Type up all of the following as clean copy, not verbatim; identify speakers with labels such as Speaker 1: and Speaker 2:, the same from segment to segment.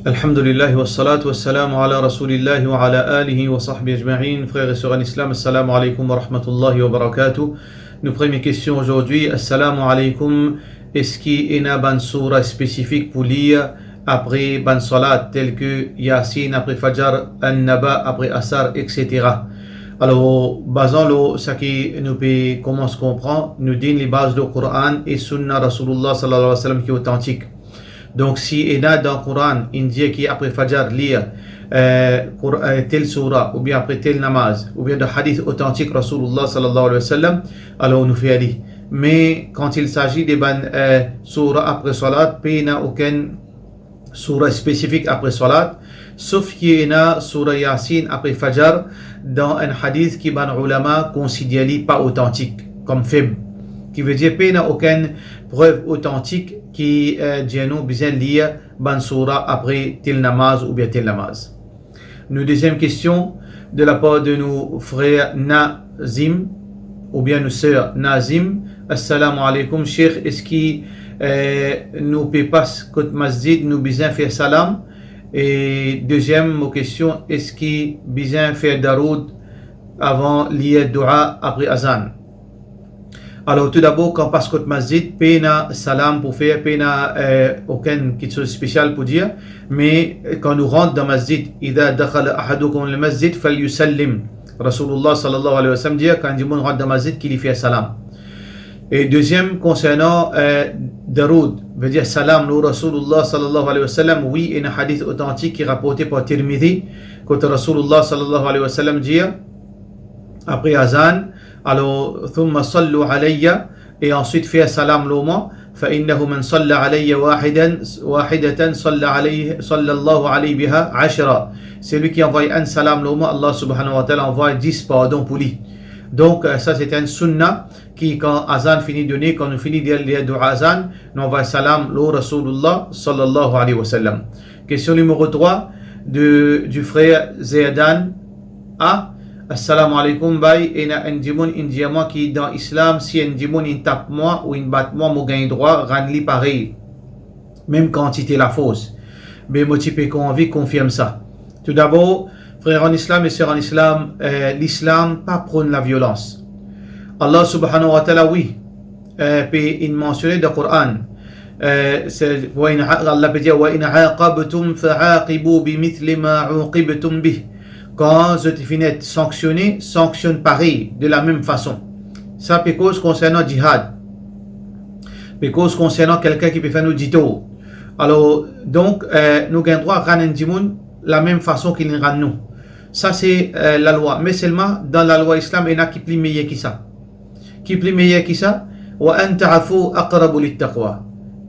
Speaker 1: Alhamdulillah wa salatu wa salamu ala rasulillahi wa ala alihi wa sahbihi ajma'in. Frères et sœurs en islam, assalamu alaikum wa rahmatullahi wa barakatuh. Nos premières questions aujourd'hui. Assalamu alaikum. Est-ce qu'il y a une surah spécifique pour lire après ban salat, tel que Yasin après Fajr, An-Naba après Asar, etc. Alors, basant ce qui nous peut commencer à comprendre, nous dit les bases du Coran et Sunna Rasulullah sallallahu alayhi wa sallam qui est authentique. Donc, si il y a dans le Coran, il dit qu'après Fajr, lire telle surah, ou bien après tel namaz, ou bien de hadith authentique Rasulullah sallallahu alayhi wa sallam, alors on nous fait aller. Mais quand il s'agit des surah après salat, il n'y a aucune surah spécifique après salat, sauf qu'il y a surah Yasin après Fajr dans un hadith qui ban ulama considère pas authentique, comme faible. Qui veut dire qu'il n'y a aucune preuve authentique qui dit nous besoin de lire ban surah après tel namaz ou bien tel namaz. Nous deuxième question de la part de nos frères Nazim ou bien nos sœurs Nazim. Assalamu alaikum, Cheikh, est-ce qu'il nous peut pas côté masjid nous besoin faire salam? Et deuxième question, est-ce qu'il besoin faire daroud avant lire dua après azan? Alors tout d'abord, quand on passe côté masjid, pas salam pour faire, pas aucun quelque chose de spécial pour dire, mais quand nous rentrons dans le masjid, إذا دخل أحدكم المسجد فليسلم. Rasulullah sallallahu alayhi wa sallam dit quand il rentre dans le masjid qu'il fait salam. Et deuxième, concernant daroud, veut dire salam, nous Rasulullah sallallahu alayhi wa sallam, oui, il y a un hadith authentique qui est rapporté par Tirmidhi, quand Rasulullah sallallahu alayhi wa sallam dit après azan, alors ثم صلوا علي et ensuite fait salam l'homme فإنه من صلى علي واحدة صلى الله عليه بها 10. Celui qui envoie un salam l'homme, Allah subhanahu wa ta'ala envoie 10 pardons pour lui. Donc ça c'est un sunnah qui quand azan finit de donner, quand nous finit de lire du azan, nous envoie salam l'eau Rasulullah sallallahu alayhi wa sallam. Question numéro 3 du frère Zaydan A. Assalamu alaikum, bay, et na un dimoun indiamant qui dans l'islam, si un dimoun il tape moi ou il bat moi, mon gain droit, rend-li pareil. Même quantité la fausse. Mais moi, tu peux convaincre, confirme ça. Tout d'abord, frères en islam et sœurs en islam, l'islam pas prône la violence. Allah subhanahu wa ta'ala, oui, peut mentionner dans le Coran. Allah peut dire, wa in aqabtum fa'aqibu bimithli ma uqibtum bih. Quand je te finis sanctionner, sanctionne pareil, de la même façon. Ça peut cause concernant djihad. Peut cause concernant quelqu'un qui peut faire nous dito. Alors, donc, nous avons droit à rendre la même façon qu'il nous rend nous. Ça, c'est la loi. Mais seulement, dans la loi islam, il y en a qui plus meilleur que ça. Qui plus meilleur que ça? Wa anta'afu aqrabu lit-taqwa.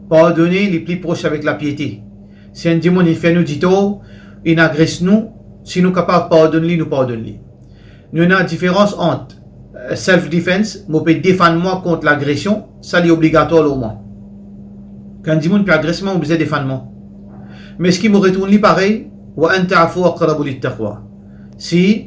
Speaker 1: Pardonner les plus proches avec la piété. Si un démon, il fait nous dito, il agresse nous, si nous sommes capables de pardonner, nous pardonnons. Nous avons une différence entre self-defense, je peux défendre moi contre l'agression, ça est obligatoire au moins. Quand un démon peut agresser moi, on peut défendre moi. Mais ce qui me retourne pareil, si je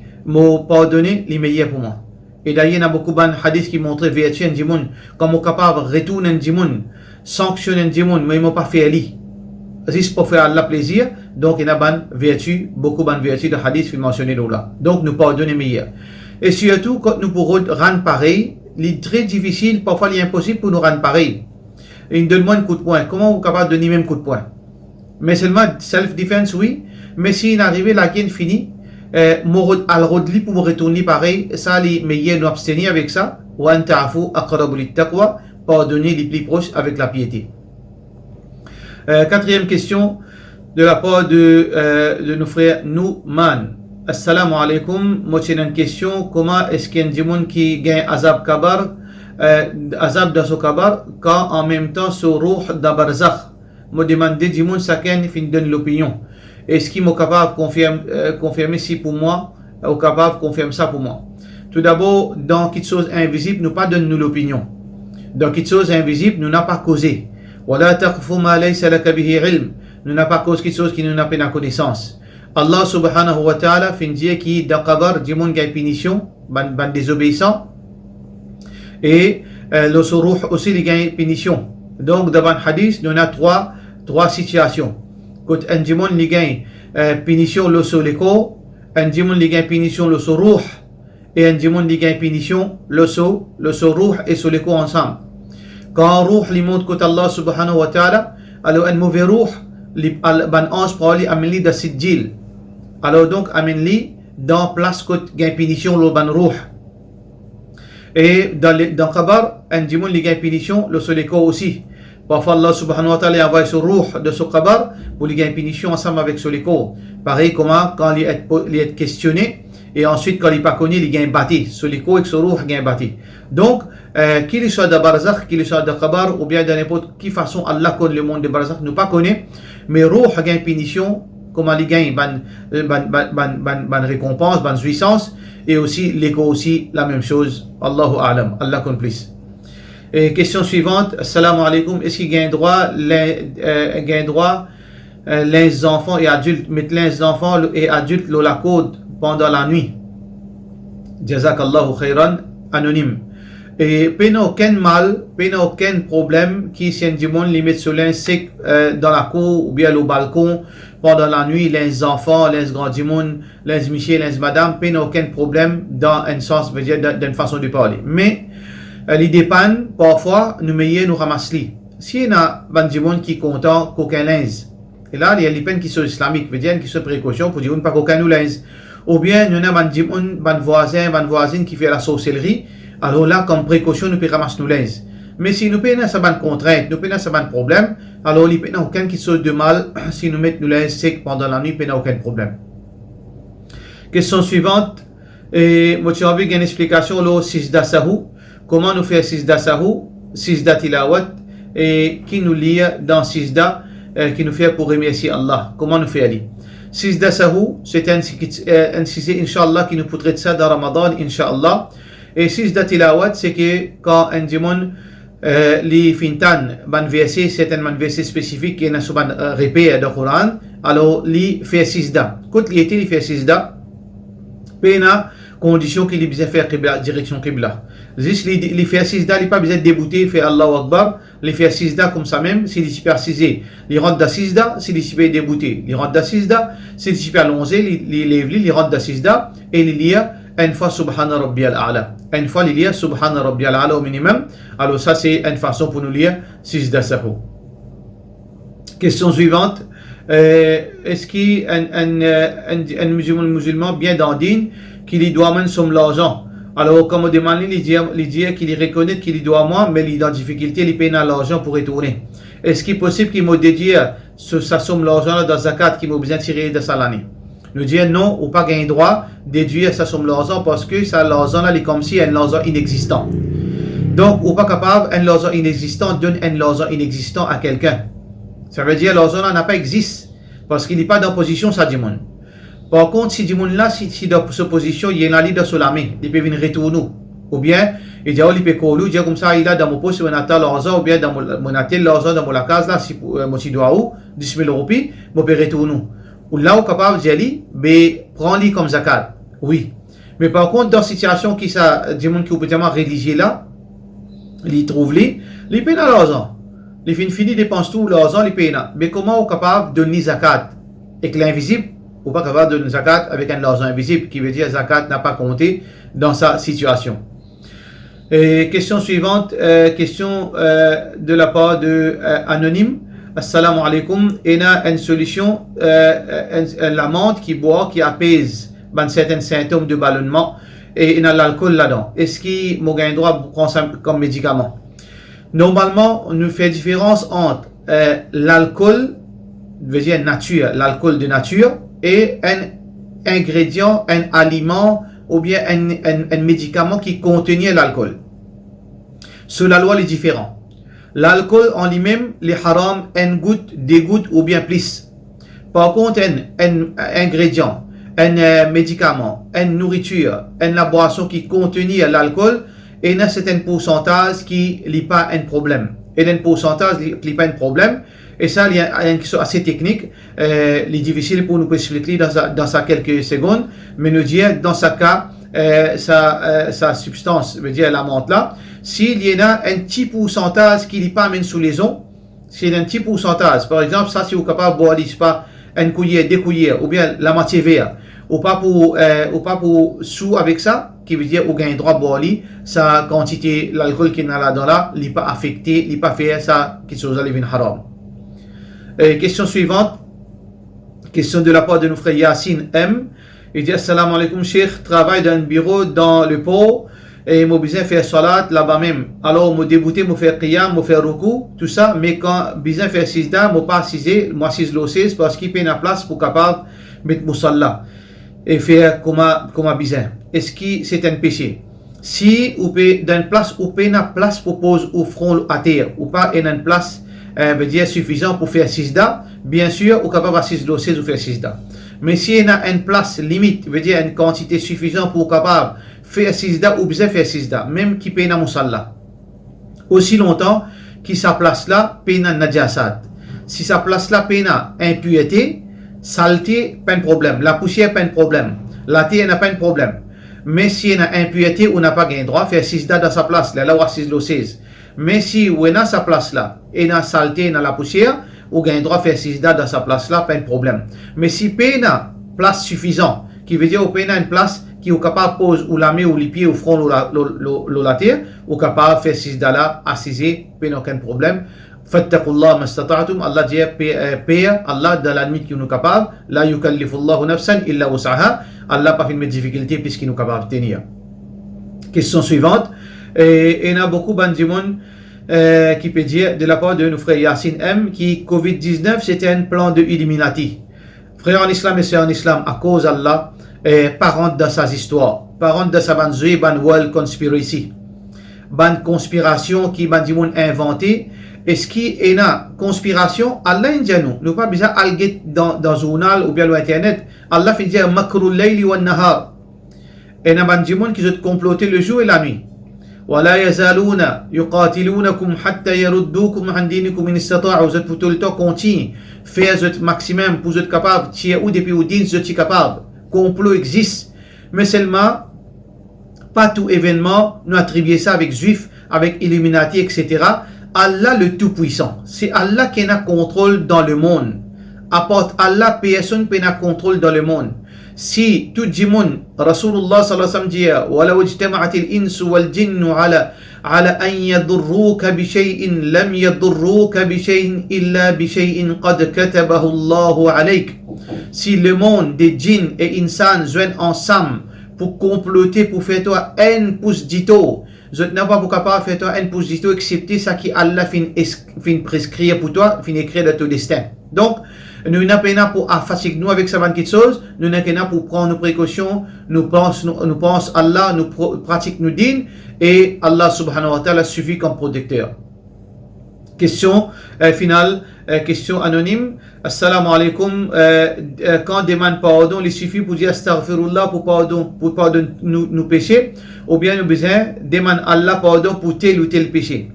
Speaker 1: pardonne, c'est meilleur pour moi. Et d'ailleurs, il y a beaucoup de hadiths qui montrent vertu un démon, comme on est capable de retourner un démon, sanctionner un démon, mais il ne m'a pas fait aller. Juste pour faire Allah plaisir, donc il y a beaucoup de vertus de hadith qui mentionnent là. Donc nous pardonnons meilleur. Et surtout, quand nous pourrons rendre pareil, il est très difficile, parfois il est impossible pour nous rendre pareil. Il donne-moi un coup de poing. Comment vous êtes capable de donner même coup de poing? Mais seulement self-defense, oui. Mais si il arrive la gaine finie, al-rodli pour me retourner pareil, ça il est meilleur nous abstenir avec ça. Wa anta'afu aqrabu lit-taqwa, pardonner les plus proches avec la piété. Quatrième question de la part de nos frères Nouman. Assalamu alaikum. Moi, j'ai une question. Comment est-ce qu'il y a un démon qui gagne azab kabar, azab dans son kabar, quand en même temps ce ruh d'abarzakh? Moi, demande des démons, chacun fin donne l'opinion. Est-ce qu'il est capable de confirmer si pour moi, ou capable de confirmer ça pour moi? Tout d'abord, dans quelque chose invisible, nous pas donne l'opinion. Dans quelque chose invisible, nous n'a pas causé. ولا تقف ما ليس لك به علم. Nous n'avons pas cause quelque chose qui nous n'a pas de connaissance. Allah subhanahu wa ta'ala fait dire qui dans qabar du monde gagne punition, ban désobéissant. Et le suruh aussi il gagne punition. Donc dans le hadith, nous avons trois situations. Quand un dimon li gagne punition le soliko, un dimon li gagne punition le ruh, et un dimon li gagne punition le ruh et soliko ensemble. Quand ruh li monte côté Allah subhanahu wa ta'ala, alors un mauvais ruh, ban ange pour lui amener dans sidjil. Alors donc amener dans place côté gagne punition le ban ruh. Et dans Qabar, un dimon li gagne punition le soliko aussi. Parfois Allah subhanahu wa ta'ala envoie ce ruh de ce Qabar pour lui gagner punition ensemble avec soliko. Pareil comment quand il est questionné et ensuite quand il n'est pas connu, il gagne bâti. Soliko et ce ruh gagne bâti. Donc, qu'il soit de Barzakh, qu'il soit de Qabar ou bien de n'importe quelle façon, Allah connaît le monde de Barzakh, nous pas connaît, mais ruh gagne punition, comment il gagne ban récompense, ban jouissance, et aussi l'écho aussi la même chose. Allahu a'lam, Allah connaît plus. Et question suivante, assalamu alaikum, est-ce qu'il gagne droit les enfants et adultes, mettre les enfants et adultes la code pendant la nuit? Jazakallahu khairan, anonyme. Et pas aucun mal, pas aucun problème qui si un dimon les met sur l'insecte dans la cour ou bien au balcon pendant la nuit, les enfants, les grands dimon, les messieurs, les madame, pas aucun problème dans un sens, veut dire d'une façon de parler. Mais les dépannes, parfois, nous meillons, nous ramassons. Si on a un dimon qui est content qu'aucun linge, et là, il y a les peines qui sont islamiques, veut dire qui sont précautions pour dire pas qu'aucun nous linge. Ou bien, il y a un dimon, un voisin, une voisine qui fait la sorcellerie, alors là, comme précaution, nous pouvons ramasser nos linge. Mais si nous payons ça bonne contrainte, nous payons ça bon problème, alors il n'y a aucun qui soit de mal si nous mettons nos linge secs pendant la nuit, il n'y a aucun problème. Question suivante, et moi, tu as vu une explication, le Sijda Sahu. Comment nous faire Sijda Sahu, Sijda Tilawat, et qui nous lie dans Sijda, qui nous fait pour remercier Allah. Comment nous faire aller? Sijda Sahu, c'est un sijda, Inch'Allah, qui nous pourrait ça dans Ramadan, Inch'Allah. Et Sijda Tilawat, c'est que quand un démon, les fintan, ban verset, c'est un verset spécifique qui est un répé de Coran, alors, li fait Sijda. Quand il était, il fait Sijda, pena condition qu'il ait besoin de faire direction Qibla. Juste les faire Sijda, il n'a pas besoin de débouter, il fait Allahu Akbar, les faire Sijda comme ça même, s'il est super cisé, il rentre dans Sijda, s'il est super débouté, il rentre dans Sijda, s'il est super allongé, il lève, il rentre dans Sijda, et il lit une fois Subhana Rabbi al-A'la. Une fois il lit Subhana Rabbi al-A'la au minimum, alors ça c'est une façon pour nous lire Sijda Sahu. Question suivante. Est-ce qu'un musulman bien dandine qu'il doit même son l'argent? Alors, comme on demande, il dit qu'il reconnaît qu'il doit moins, mais il est en difficulté, il paye l'argent pour retourner. Est-ce qu'il est possible qu'il me dédie sa somme l'argent dans zakat qu'il m'a besoin de tirer de sa l'année? Nous disons non, ou pas gagner droit déduire sa somme l'argent parce que ça l'argent là, il est comme si un argent inexistant. Donc, ou pas capable, un argent inexistant donne un argent inexistant à quelqu'un. Ça veut dire l'argent là n'a pas existe parce qu'il n'est pas dans position ça dit monde. Par contre, si dit monde là si dans cette position il est allé dans sur la main, il peut venir retourner ou bien il dit il peut coller, il dit comme ça il a dans mon poste on attend l'argent ou bien dans mon attel l'argent dans la case là si moi si dois ou 10 000 roupies, moi peut retourner. Ou là où capable d'y aller, mais prends-les comme zakat. Oui. Mais par contre dans situation qui ça dit monde qui peut-être religieux là, il trouve les paye l'argent. Les fini dépensent tout l'argent, les payent. Mais comment on est capable de donner zakat avec l'invisible ou pas capable de donner zakat avec un argent invisible qui veut dire zakat n'a pas compté dans sa situation. Et question suivante, question de la part de anonyme. Assalamu alaikum. Il y a une solution, la menthe qui boit, qui apaise certains symptômes de ballonnement et il y a l'alcool là-dedans. Est-ce qu'il m'a un droit de prendre ça comme médicament? Normalement, on fait différence entre l'alcool, veut dire nature, l'alcool de nature, et un ingrédient, un aliment ou bien un médicament qui contient l'alcool. Sur la loi, il est différent. L'alcool en lui-même, les haram, une goutte, des gouttes ou bien plus. Par contre, un ingrédient, un médicament, une nourriture, une boisson qui contient l'alcool, et il y a un certain pourcentage qui n'est pas un problème. Et un pourcentage qui n'est pas un problème. Et ça, il y a une question assez technique. Il est difficile pour nous expliquer dans ça quelques secondes. Mais nous dire, dans ce cas, sa substance, veut dire la menthe là, s'il y en a un petit pourcentage qui n'est pas même sous les ondes, c'est un petit pourcentage. Par exemple, ça, si vous êtes capable de boire, c'est pas une cuillère, deux cuillères, ou bien la moitié verre, ou pas pour sous avec ça, qui veut dire, ou gagne droit de boire, sa quantité, l'alcool qui est dans là, il n'est pas affecté, il n'est pas fait ça, qui chose à l'ivin haram. Question suivante, question de la part de nos frères Yassine M. Il dit, assalamu alaikum, cheikh, travaille dans un bureau dans le port, et moi besoin faire salat là-bas même. Alors moi débuter, moi faire qiyam, moi faire ruku, tout ça, mais quand besoin faire sijda, moi pas siser, moi sis lo 16 parce qu'il paye la place pour capable mettre musalla et faire comme besoin. Est-ce que c'est un péché? Si ou peut dans une place ou peut na place pour poser au front à terre ou pas et une place veut dire suffisant pour faire sijda, bien sûr ou capable à 6 lo 16 ou faire sijda. Mais si il y a une place limite, veut dire une quantité suffisante pour capable faire sijda ou bien faire sijda, même qui paye na musalla. Aussi longtemps que sa place là paye na najasat. Si sa place là paye na impureté, saleté, pas de problème. La poussière, pas de problème. La terre n'a pas de problème. Mais si il y a impureté, on n'a pas gain droit faire sijda dans sa place là, là où 6 lo 16. Mais si on a sa place là, et na saleté, na la poussière, ou gain droit faire sijda dans sa place là, pas de problème. Mais si paye na place suffisante, qui veut dire ou paye na une place qui est capable de poser ou la main ou les pieds au front ou la terre, ou capable de faire sijda là, assiser, paye aucun problème. Fattakullah mastata'atum, Allah dit paye, Allah dans la limite qui nous capable, la yukallifullahu nafsan illa wus'aha, Allah pas fait de difficulté puisqu'il nous capable de tenir. Question suivante, et il y a beaucoup de monde qui peut dire de la part de nos frères Yassine M qui Covid-19 c'était un plan de Illuminati. Frères en islam et sœurs en islam, à cause d'Allah, parents dans sa histoire, parents de sa world conspiracy, ban conspiration qui ban du monde inventé. Est-ce qu'il y a une conspiration? Allah nous pas besoin d'aller dans journal ou bien l'internet. Allah fait dire makrul layli wan nahar. Et na ban du monde qui ont comploté le jour et la nuit. ولا يزالون يقاتلونكم حتى يردوكم عن دينكم إن استطاعوا. Vous êtes pour tout le temps continue faire votre maximum pour être capable de tirer ou depuis ou din vous êtes capable. Complot existe, mais seulement pas tout événement nous attribuer ça avec juifs, avec Illuminati, etc. Allah le tout-puissant, c'est Allah qui a contrôle dans le monde. Apporte Allah, personne n'a contrôle dans le monde. Si tout le monde, Rasulullah sallallahu alayhi wa sallam dit وَلَوْ اجْتَمَعَتِ الْإِنسُ وَالْجِنُّ على أن يضروك بشيء لم يضروك بشيء إلا بشيء قد كتبه الله عليك. Si le monde des djinns et insan joignent ensemble pour comploter, pour faire toi un pouce d'ito, je n'ai pas pour capable faire toi un pouce d'ito, excepté ça qui Allah fin prescrire pour toi, fin écrire de ton destin. Donc, nous n'avons pas pour affacher nous avec sa bonne chose, nous n'avons pas pour prendre nos précautions, nous pensons Allah, nous pratique nous din, et Allah subhanahu wa ta'ala suffit comme protecteur. Question finale, question anonyme. Assalamu alaikum. Quand demande pardon, il suffit pour dire astaghfirullah pour pardonner nos péchés, ou bien nous besoin demander Allah pardon pour tel ou tel péché.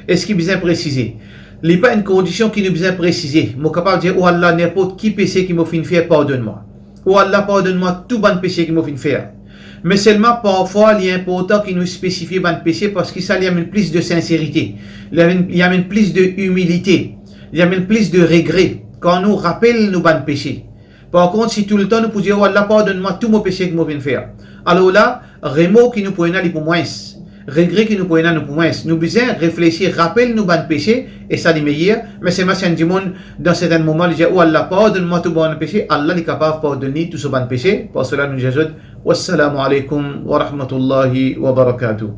Speaker 1: Est-ce qu'il besoin préciser? Il n'y a pas une condition qui nous besoin préciser. Je suis capable de dire, oh Allah, n'importe qui péché qui m'a fait faire, pardonne-moi. Oh Allah, pardonne-moi tout bon péché qui m'a fait faire. Mais seulement parfois, il est important qu'il nous spécifie bon péché parce qu'il y a même plus de sincérité. Il y a même plus de humilité. Il y a même plus de regret quand nous rappelle nos bons péchés. Par contre, si tout le temps nous pouvons dire, oh Allah, pardonne-moi tout mon péché qui m'a fait faire. Alors là, remords qui nous pourraient aller pour moins. Regret qui nous pourraient aller pour moins. Nous besoin réfléchir, rappelle nos bons péchés et ça les meilleurs. Mais c'est ma du monde, dans certains moments, il dit, oh Allah, pardonne-moi tout bon péché. Allah est capable de pardonner tout ce bon péché. Pour cela, nous disons, wassalamu alaikum wa rahmatullahi wa barakatuh.